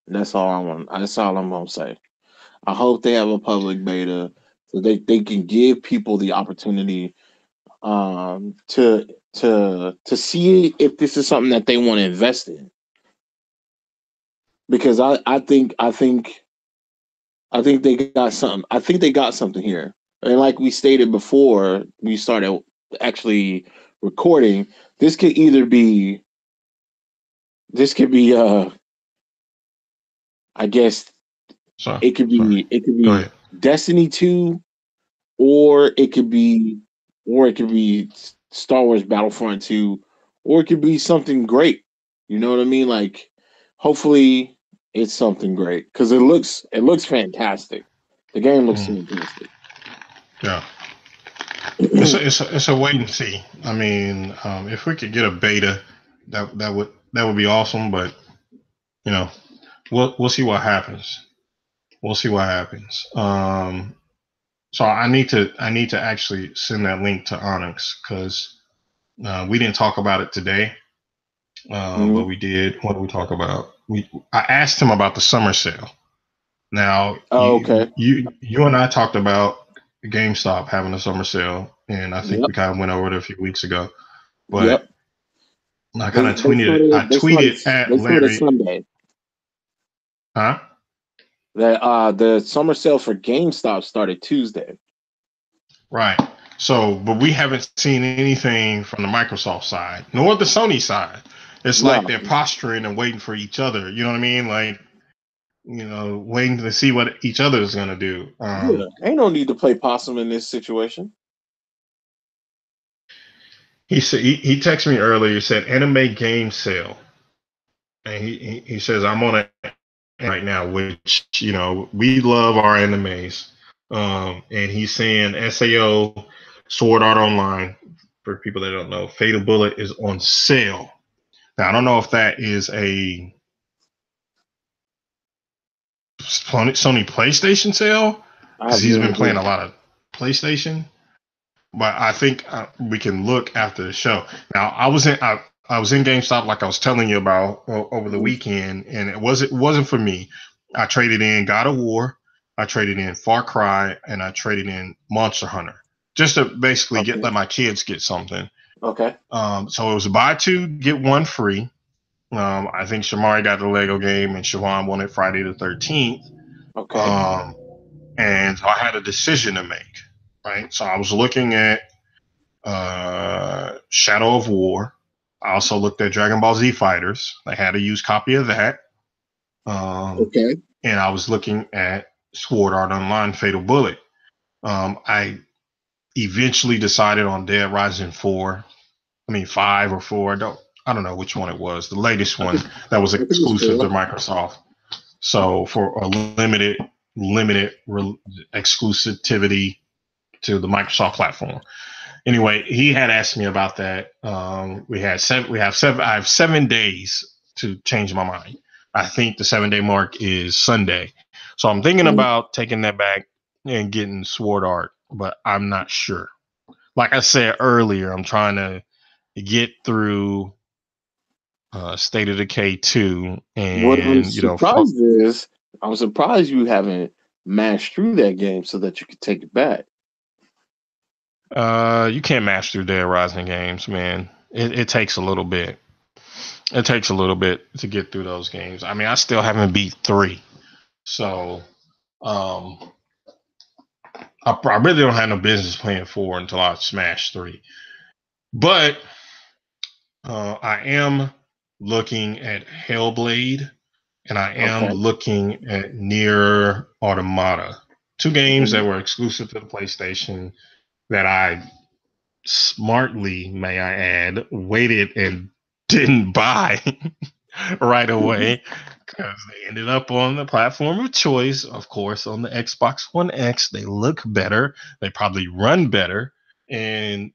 That's all I want. That's all I'm gonna say. I hope they have a public beta so they can give people the opportunity to see if this is something that they want to invest in. Because I think they got something. I think they got something here. And like we stated before we started actually recording, this could either be this could be I guess So sorry. it could Go be ahead. Destiny 2, or it could be Star Wars Battlefront 2, or it could be something great. You know what I mean? Like hopefully it's something great because it looks fantastic. The game looks Mm, fantastic. yeah. It's a wait and see. I mean, if we could get a beta, that would be awesome. But you know, we'll see what happens. We'll see what happens. So I need to actually send that link to Onyx because we didn't talk about it today, but Mhm. we did. What did we talk about? I asked him about the summer sale. Now Oh, okay. you and I talked about GameStop having a summer sale, and I think Yep. we kind of went over it a few weeks ago. But Yep. I kind They of they tweeted. started I tweeted at they started Larry. Sunday. Huh? The summer sale for GameStop started Tuesday. Right. So, but we haven't seen anything from the Microsoft side, nor the Sony side. It's like No. they're posturing and waiting for each other. You know what I mean? Like, waiting to see what each other is going to do. Yeah. Ain't no need to play possum in this situation. He said he texted me earlier. He said anime game sale, and he says I'm on it right now, which we love our animes. And he's saying SAO Sword Art Online, for people that don't know, Fatal Bullet is on sale. Now I don't know if that is a Sony PlayStation sale I because have he's no been playing idea. a lot of PlayStation. But I think we can look after the show. Now I was in GameStop like I was telling you about over the Mhm. weekend, and it wasn't for me. I traded in God of War, I traded in Far Cry, and I traded in Monster Hunter just to basically let Okay. my kids get something. Okay. So it was buy two get one free. I think Shamari got the Lego game, and Siobhan wanted Friday the 13th. Okay. Um, and so I had a decision to make. Right, so I was looking at Shadow of War. I also looked at Dragon Ball Z Fighters. I had a used copy of that. Um, Okay. and I was looking at Sword Art Online Fatal Bullet. I eventually decided on Dead Rising 4. I mean 5 or 4. I don't know which one it was. The latest I one think that was I think it's exclusive to 4. Microsoft. So for a limited exclusivity to the Microsoft platform. Anyway, he had asked me about that. We had seven. We have seven. I have 7 days to change my mind. I think the 7 day mark is Sunday, so I'm thinking Mhm. about taking that back and getting Sword Art, but I'm not sure. Like I said earlier, I'm trying to get through State of Decay 2, What I'm and surprised is I'm surprised you haven't mashed through that game so that you could take it back. you can't match through Dead Rising games, man. It takes a little bit. It takes a little bit to get through those games. I mean, I still haven't beat 3. So um, I really don't have no business playing 4 until I smash 3. But I am looking at Hellblade and I am Okay. looking at Near Automata. Two games Mhm. that were exclusive to the PlayStation that I smartly, may I add, waited and didn't buy right away because they ended up on the platform of choice. Of course, on the Xbox One X, they look better, they probably run better, and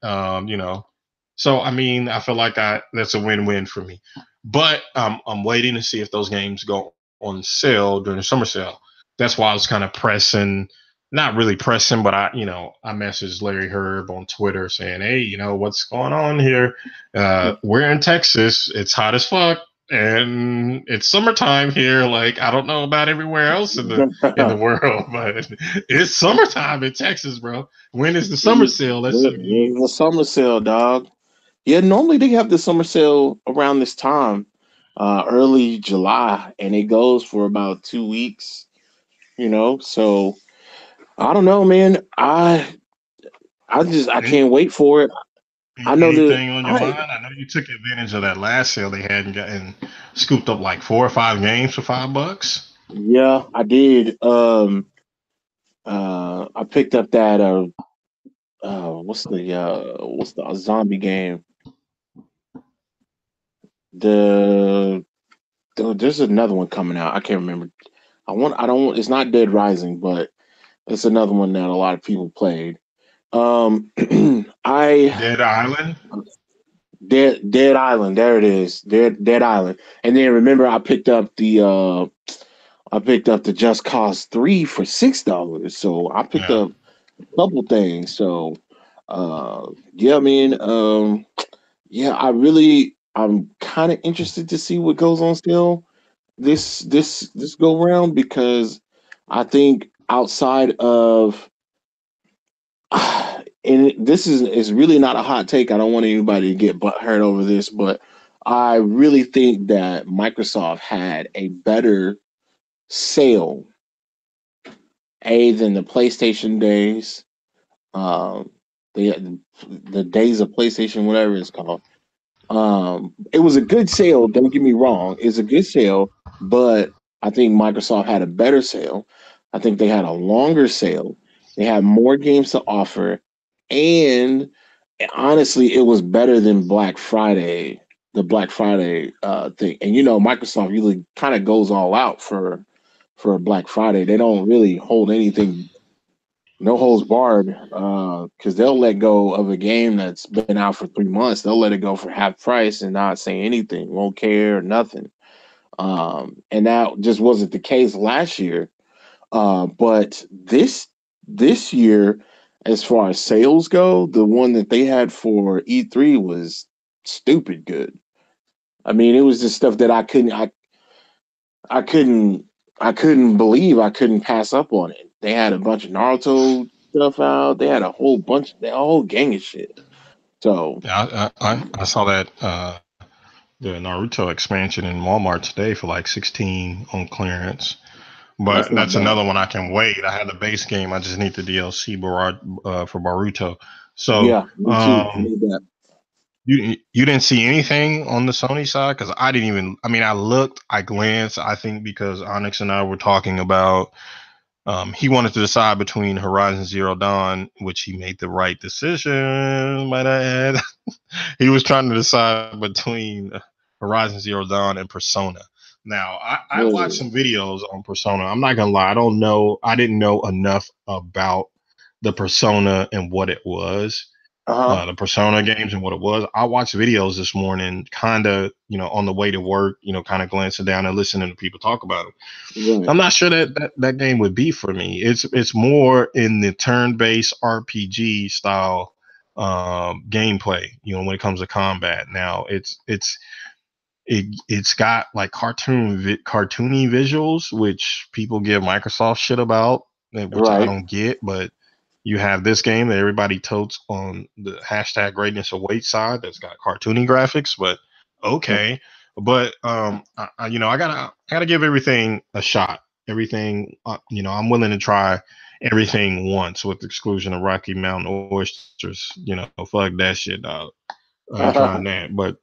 so I mean, I feel like that's a win-win for me. But I'm waiting to see if those games go on sale during the summer sale. That's why I was kind of pressing, not really pressing, but I messaged Larry Herb on Twitter saying, "Hey, what's going on here? We're in Texas. It's hot as fuck. and it's summertime here. Like I don't know about everywhere else in the world, but it's summertime in Texas, bro. When is the summer sale? That's The summer sale, dog. Yeah, normally they have the summer sale around this time, early July, and it goes for about 2 weeks. So I don't know, man. I any, can't wait for it. I know that anything on your mind? I know you took advantage of that last sale they had and scooped up like 4 or 5 games for $5. yeah, I did. I picked up that what's the zombie game? The there's another one coming out. I can't remember. I don't. It's not Dead Rising, but it's another one that a lot of people played. Um, I Dead Island. Dead Island. There it is. Dead Island. And then remember, I picked up the Just Cause 3 for $6. So I picked Yeah. up a couple things. So yeah, man. Yeah, I'm kind of interested to see what goes on still this go round, because I think outside of and this is really not a hot take. I don't want anybody to get hurt over this, but I really think that Microsoft had a better sale than the PlayStation days, um, the days of PlayStation, whatever it's called. It was a good sale. Don't get me wrong; it's a good sale, but I think Microsoft had a better sale. I think they had a longer sale. They had more games to offer, and honestly, it was better than Black Friday, the Black Friday thing. And Microsoft usually kind of goes all out for Black Friday. They don't really hold anything, no holds barred, because they'll let go of a game that's been out for 3 months. They'll let it go for half price and not say anything, won't care, nothing. And that just wasn't the case last year. But this year, as far as sales go, the one that they had for E3 was stupid good. I mean, it was just stuff that I couldn't I couldn't believe I couldn't pass up on it. They had a bunch of Naruto stuff out. They had a whole gang of shit. So Yeah, I saw that the Naruto expansion in Walmart today for like 16 on clearance. that's But not that's bad. another one I can wait. I had the base game. I just need the DLC for Baruto. So Yeah, me too. I need that. you didn't see anything on the Sony side because I didn't even. I mean, I looked, I glanced. I think because Onyx and I were talking about. He wanted to decide between Horizon Zero Dawn, which he made the right decision, might I add. He was trying to decide between Horizon Zero Dawn and Persona. Now, I watched Mm. some videos on Persona. I'm not gonna lie, I don't know. I didn't know enough about the Persona and what it was, Uh-huh. the Persona games and what it was. I watched videos this morning, kind of, on the way to work, kind of glancing down and listening to people talk about it. Right. I'm not sure that game would be for me. It's more in the turn-based RPG style gameplay. When it comes to combat. Now it's got like cartoony visuals, which people give Microsoft shit about, which I Right. don't get. But you have this game that everybody totes on the hashtag greatness awaits side that's got cartoony graphics, but okay. But I gotta give everything a shot. Everything, I'm willing to try everything once, with the exclusion of Rocky Mountain oysters. Fuck that shit, dog. I ain't trying that. But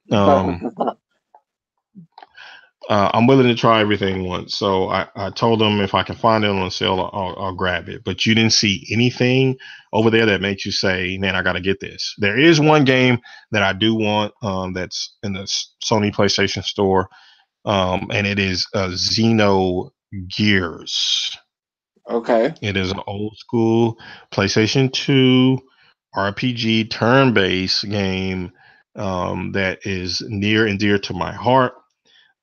I'm willing to try everything once. So I told them if I can find it on sale, I'll grab it. But you didn't see anything over there that makes you say, man, I got to get this. There is one game that I do want, that's in the Sony PlayStation Store, and it is Xeno Gears. Okay. It is an old school PlayStation 2 RPG turn based game, that is near and dear to my heart.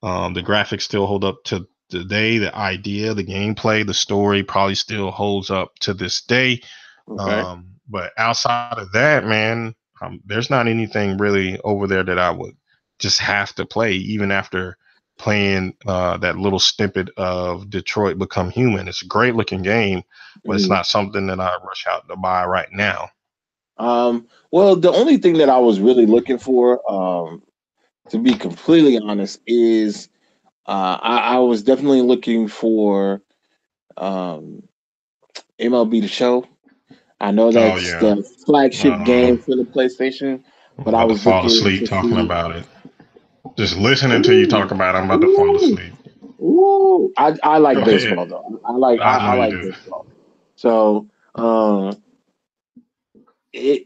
The graphics still hold up to today. The idea, the gameplay, the story probably still holds up to this day. Okay. But outside of that, man, there's not anything really over there that I would just have to play, even after. playing that little snippet of Detroit Become Human. It's a great looking game, but it's Mm. not something that I rush out to buy right now. Well, the only thing that I was really looking for, to be completely honest, is I was definitely looking for um, MLB The Show. I know Oh that's yeah, the flagship uh, game for the PlayStation, I'm but I about to was fall looking asleep to talking see. about it. Just listening to you talk Ooh, about it, I'm about to fall ooh, asleep. ooh. I Go like ahead. baseball though. I like I I know you like do. baseball. So it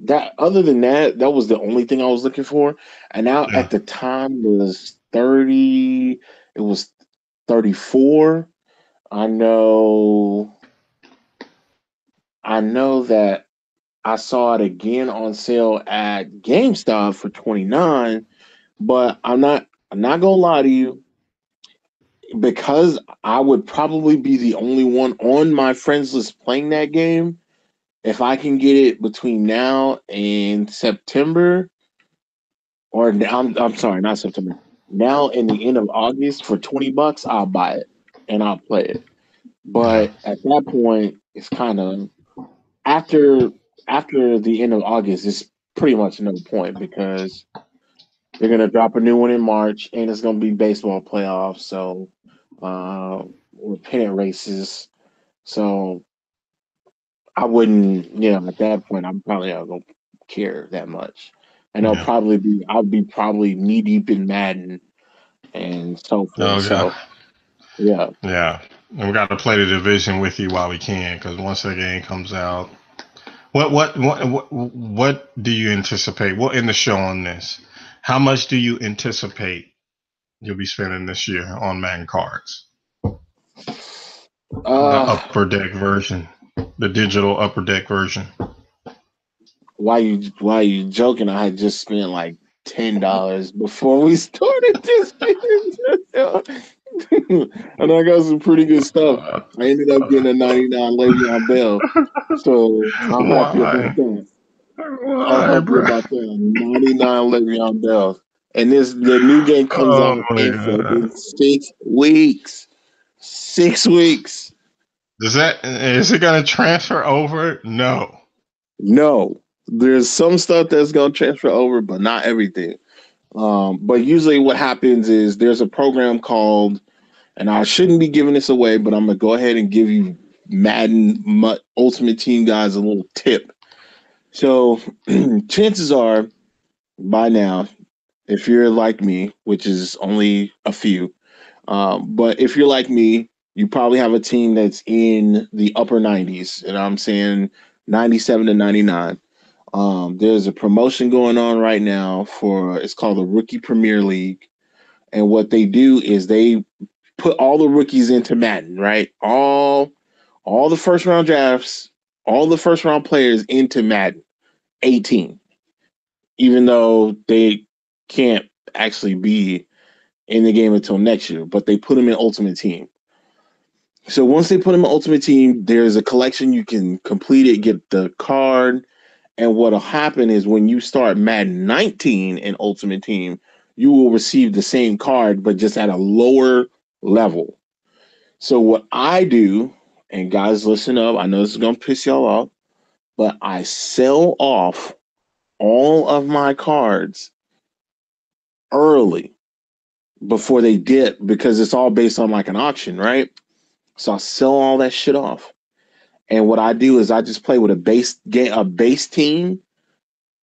that other than that, that was the only thing I was looking for. And now Yeah. at the time was 30, it was 34. I know I know that I saw it again on sale at GameStop for 29, but I'm not gonna lie to you, because I would probably be the only one on my friends list playing that game. If I can get it between now and September, or I'm sorry, not September. Now in the end of August for $20, I'll buy it and I'll play it. Yeah. But at that point, it's kind of after after the end of August. It's pretty much no point because they're gonna drop a new one in March, and it's gonna be baseball playoffs. So, or pennant races. So I wouldn't, at that point, I'm probably not gonna care that much, and Yeah. I'll be probably knee deep in Madden and so forth. Oh god. So yeah. Yeah. And we got to play the division with you while we can, because once the game comes out, what do you anticipate? What in the show on this? How much do you anticipate you'll be spending this year on Madden cards? The Uh, upper deck version, the digital upper deck version. why you joking? I had just spent like $10 before we started this game. And I got some pretty good stuff. Uh, I ended up getting a 99 Le'Veon Bell, so I'm happy about why? that. I'm Why, happy bro? about that. 99 Le'Veon Bell, and the new game comes Oh out my in god. fucking 6 weeks. 6 weeks. Is it gonna transfer over? No. No, there's some stuff that's gonna transfer over, but not everything. But usually, what happens is there's a program called, and I shouldn't be giving this away, but I'm gonna go ahead and give you Ultimate Team guys a little tip. So, chances are by now, if you're like me, which is only a few, but if you're like me, you probably have a team that's in the upper 90s, and I'm saying 97 to 99. There's a promotion going on right now for it's called the Rookie Premier League, and what they do is they put all the rookies into Madden, right? All the first round drafts, all the first round players into Madden 18, even though they can't actually be in the game until next year, but they put them in Ultimate Team. So once they put them in Ultimate Team, there's a collection you can complete it, get the card, and what'll happen is when you start Madden 19 in Ultimate Team, you will receive the same card, but just at a lower level. So what I do, and guys, listen up. I know this is gonna piss y'all off, but I sell off all of my cards early before they dip because it's all based on like an auction, right? So I sell all that shit off. And what I do is I just play with a base team,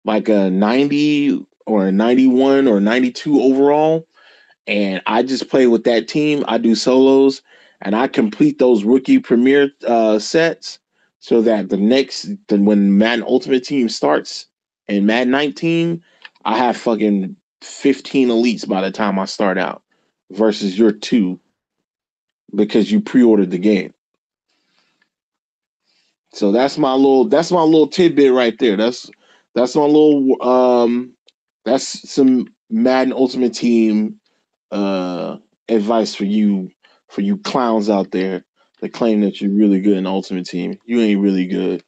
like a 90 or a 91 or 92 overall, and I just play with that team. I do solos, and I complete those rookie premier sets so that when Madden Ultimate Team starts in Madden 19, I have fucking 15 elites by the time I start out, versus your two because you pre-ordered the game. So that's my little tidbit right there. That's my little that's some Madden Ultimate Team uh advice for you clowns out there that claim that you're really good in Ultimate Team. You ain't really good.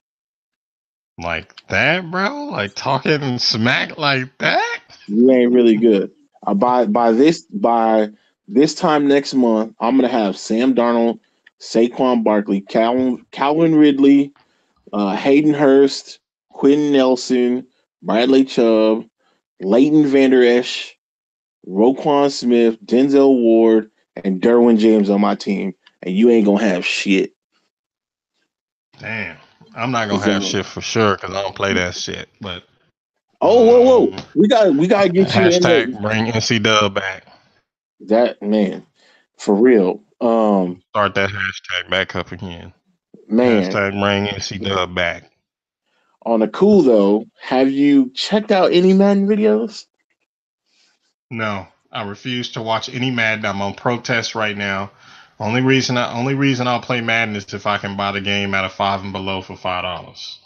Like that, bro? Like talking smack like that? You ain't really good. By This time next month, I'm gonna have Sam Darnold, Saquon Barkley, Calvin Ridley, Hayden Hurst, Quentin Nelson, Bradley Chubb, Leighton Vander Esch, Roquan Smith, Denzel Ward, and Derwin James on my team, and you ain't gonna have shit. Damn, I'm not gonna have So, shit for sure because I don't play that shit. But oh, whoa! um, We gotta get you in hashtag there. bring NC Dub back. That man, for real. Start that hashtag back up again. Man, Hashtag bring NC Dub back. on the cool though, have you checked out any Madden videos? No, I refuse to watch any Madden. I'm on protest right now. Only reason I'll play Madden is if I can buy the game at a five and below for $5.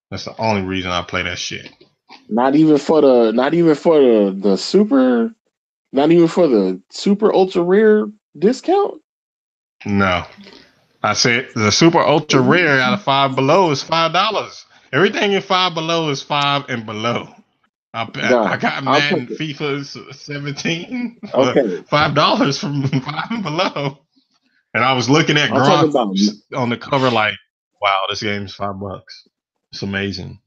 That's the only reason I play that shit. Not even for the super, not even for the super ultra rare discount. No, I said the super ultra rare out of five below is $5. Everything in five below is five and below. I No, got I'm Madden talking. FIFA 17 for Okay, $5 from five and below. And I was looking at I'm talking Gronk about. on the cover like, wow, this game's $5. It's amazing.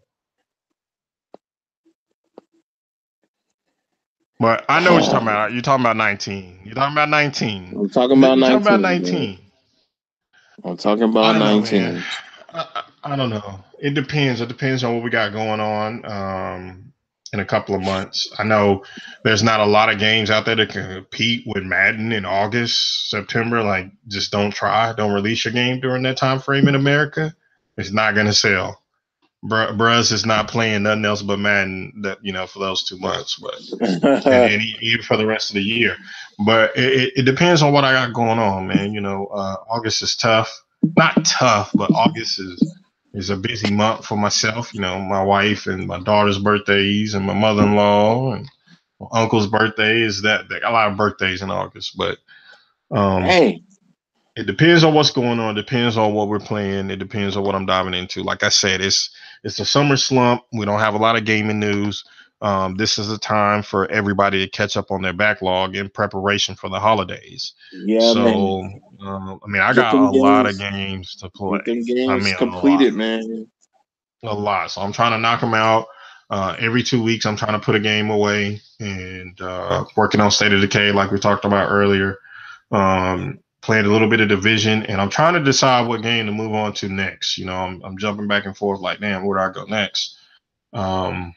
But I know what you're talking about. You're talking about 19. You're talking about 19. I'm talking about You're talking about 19, man. 19. I'm talking I about don't know, man. 19. I don't know. It depends. It depends on what we got going on in a couple of months. I know there's not a lot of games out there that can compete with Madden in August, September. Like, just don't try. Don't release your game during that time frame in America. It's not going to sell. Bruh's is not playing nothing else but Madden that for those 2 months, but and even for the rest of the year. But it depends on what I got going on, man. August is tough. Not tough, but August is a busy month for myself. My wife and my daughter's birthdays and my mother-in-law and my uncle's birthday is that a lot of birthdays in August. But um, Hey, it depends on what's going on. It depends on what we're playing. It depends on what I'm diving into. Like I said, it's a summer slump. We don't have a lot of gaming news. This is a time for everybody to catch up on their backlog in preparation for the holidays. yeah, man. So, I Get got them a lot of games. games to play. Get them I games mean, a lot, completed, man. a lot. So I'm trying to knock them out. Every 2 weeks, I'm trying to put a game away and working on State of Decay, like we talked about earlier. Playing a little bit of Division, and I'm trying to decide what game to move on to next. I'm jumping back and forth, like, damn, where do I go next? Um,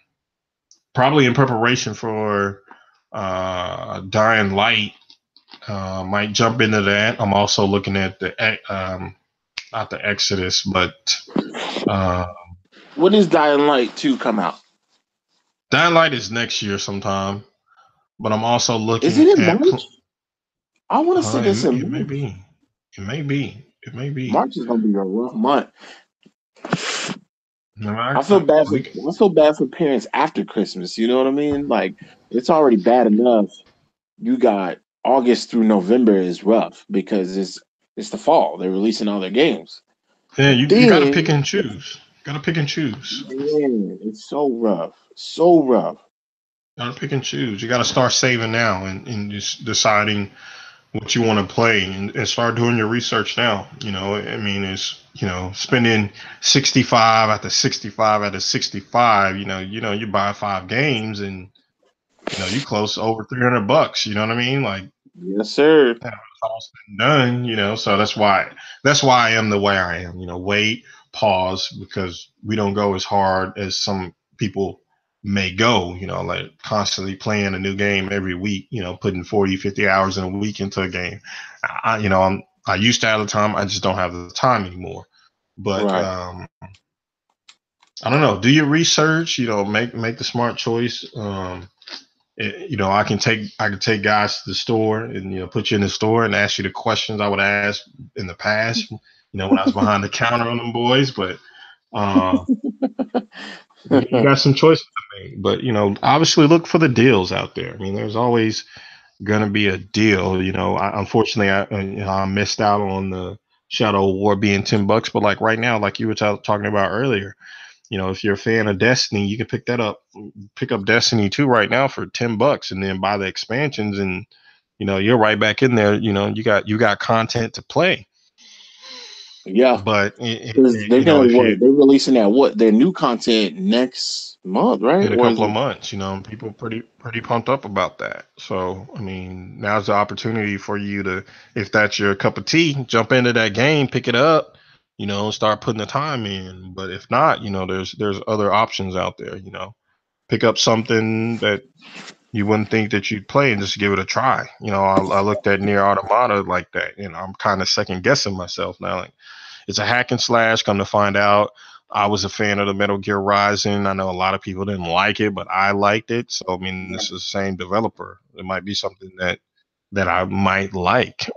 Probably in preparation for Dying Light. Might jump into that. I'm also looking at not the Exodus, but uh, When does Dying Light 2 come out? Dying Light is next year sometime. But I'm also Is it looking in at. March? I want to say It, this in it may March. be. It may be. It may be. March is gonna be a rough month. No, I feel bad for we I feel bad for parents after Christmas. You know what I mean? Like it's already bad enough. You got August through November is rough because it's the fall. They're releasing all their games. Yeah, But you got to pick then, and choose. Got to pick and choose. man, it's so rough, so rough. Got to pick and choose. You got to start saving now and just deciding what you want to play and start doing your research now. It's spending 65 after 65 after 65. You buy 5 games and you close over $300. You know what I mean? Like, Yes, sir. it's all said and done. So that's why I am the way I am. Wait, pause, because we don't go as hard as some people may go. Like constantly playing a new game every week. Putting 40, 50 hours in a week into a game. I used to have the time. I just don't have the time anymore. But Right. I don't know. Do your research. Make the smart choice. I can take guys to the store and put you in the store and ask you the questions I would ask in the past. When I was behind the counter on them boys, but uh, you got some choices to make. But obviously look for the deals out there. I mean, there's always gonna be a deal. Unfortunately, I missed out on the Shadow War being $10, but like right now, like you were talking about earlier. If you're a fan of Destiny, you can pick that up, pick up Destiny 2 right now for $10 and then buy the expansions and you're right back in there. You got content to play. Yeah, But because they're gonna if what? you They're releasing that what? Their new content next month, right? in a Or is couple of it? months, people pretty pumped up about that. So I mean, now's the opportunity for you to, if that's your cup of tea, jump into that game, pick it up, start putting the time in. But if not, there's other options out there. Pick up something that you wouldn't think that you'd play and just give it a try. I looked at Near Automata like that, and I'm kind of second guessing myself now. Like, it's a hack and slash. Come to find out, I was a fan of the Metal Gear Rising. I know a lot of people didn't like it, but I liked it. So I mean, this is the same developer. It might be something that I might like.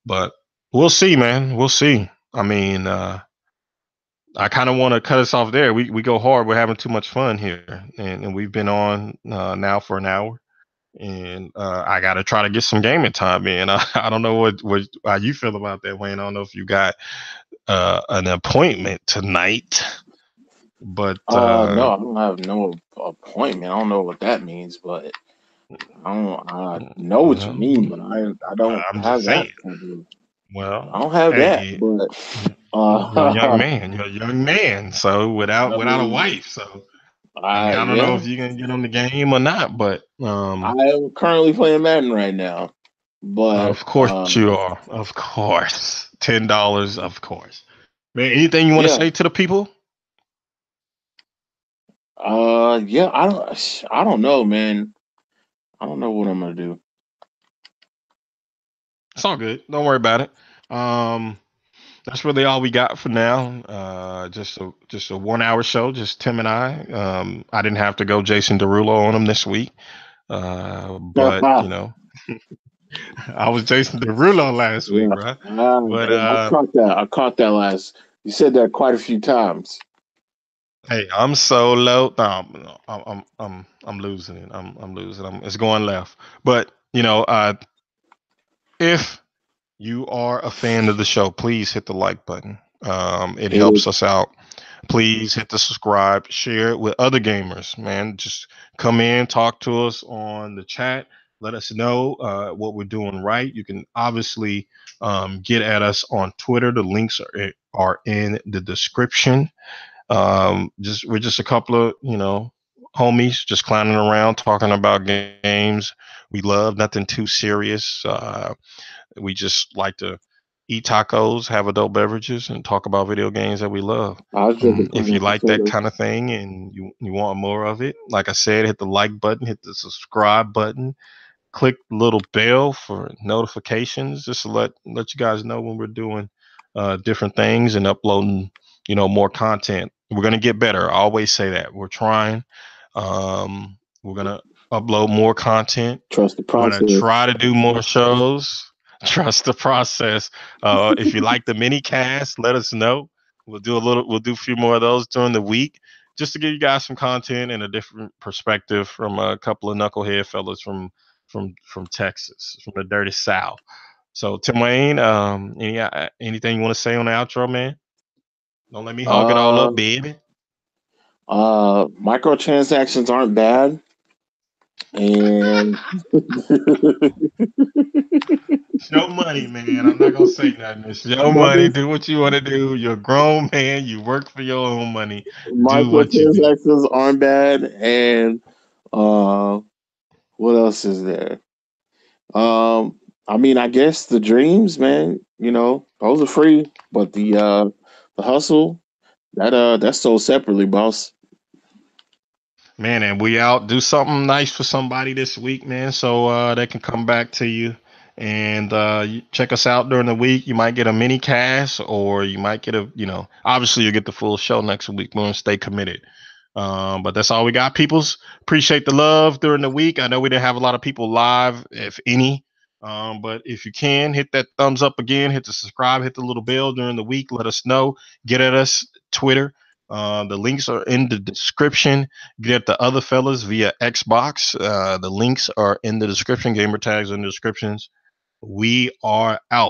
But we'll see, man. We'll see. I mean, I kind of want to cut us off there. We go hard. We're having too much fun here, and we've been on now for an hour, and I got to try to get some gaming time in. I don't know what how you feel about that, Wayne. I don't know if you got an appointment tonight, but No, I don't have no appointment. I don't know what that means, but I know what you well, mean, but I don't I'm have just that saying. type of. I Well, don't have that, hey, but you're a young uh, man. You're a young man. So I without a mean, wife, so I mean, I don't know yeah, if you can get on the game or not, but I am currently playing Madden right now, but of course you are. Of course, $10, of course. Man, anything you want to yeah, say to the people? yeah, I don't know, man. I don't know what I'm gonna do. It's all good. Don't worry about it. That's really all we got for now. Just a 1 hour show, just Tim and I. I didn't have to go Jason Derulo on him this week. But I was Jason Derulo last week, Yeah, bro. But hey, I caught that. I caught that last. You said that quite a few times. hey, I'm solo. No, no, I'm losing it. I'm losing. It's going left. But if you are a fan of the show, please hit the like button. It Hit it. helps us out. Please hit the subscribe, share it with other gamers, man. Just come in, talk to us on the chat. Let us know what we're doing right. You can obviously get at us on Twitter. The links are in the description. Just we're just a couple of homies just clowning around talking about games we love. Nothing too serious. We just like to eat tacos, have adult beverages, and talk about video games that we love. I was drinking If you pineapple like that soda. kind of thing and you want more of it, like I said, hit the like button, hit the subscribe button, click the little bell for notifications, just to let you guys know when we're doing different things and uploading, more content. We're gonna get better. I always say that we're trying. We're gonna upload more content. Trust the We're gonna process. try to do more shows. Trust the process. If you like the mini cast, let us know. We'll do a few more of those during the week, just to give you guys some content and a different perspective from a couple of knucklehead fellas from Texas, from the dirty South. So Tim Wayne, anything you want to say on the outro, man? Don't let me hog it all Uh, up, baby. Microtransactions aren't bad, and It's your money, man. I'm not gonna say nothing. It's your money. nothing. Do what you want to do. You're a grown man. You work for your own money. Do what you do. Microtransactions aren't bad, and uh, what else is there? I mean, I guess the dreams, man. Those are free, but the hustle that's sold separately, boss. Man, and we out. Do something nice for somebody this week, man, so they can come back to you and you check us out during the week. You might get a mini cast, or you might get obviously you'll get the full show next week. We're gonna stay committed. But that's all we got, peoples. Appreciate the love during the week. I know we didn't have a lot of people live, if any. But if you can, hit that thumbs up again, hit the subscribe, hit the little bell during the week. Let us know. Get at us, Twitter. The links are in the description. Get the other fellas via Xbox. The links are in the description. Gamer tags in the descriptions. We are out.